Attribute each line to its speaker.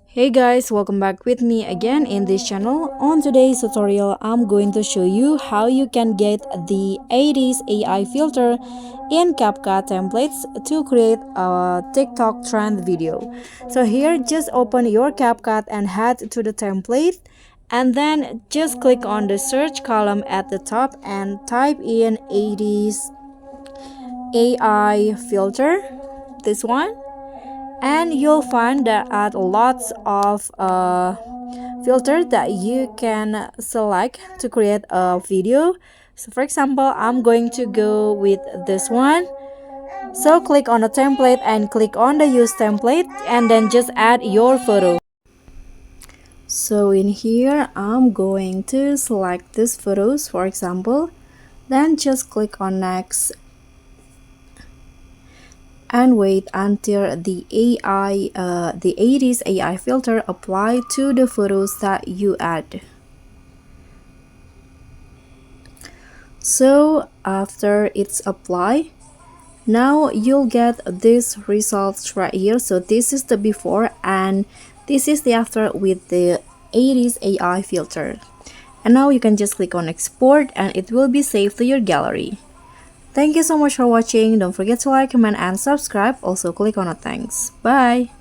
Speaker 1: Hey guys, welcome back with me again in this channel. On today's tutorial, I'm going to show you how you can get the 80s AI filter in CapCut templates to create a TikTok trend video. So here, just open your CapCut and head to the template, and then just click on the search column at the top and type in 80s AI filter, this one, and you'll find that lots of filters that you can select to create a video. So for example, I'm going to go with this one. So click on the template and click on the use template, and then just add your photo. So in here, I'm going to select these photos, for example, then just click on next and wait until the 80s AI filter apply to the photos that you add. So after it's applied, now you'll get these results right here. So this is the before and this is the after with the 80s AI filter. And now you can just click on export and it will be saved to your gallery. Thank you so much for watching. Don't forget to like, comment, and subscribe. Also click on the thanks. Bye.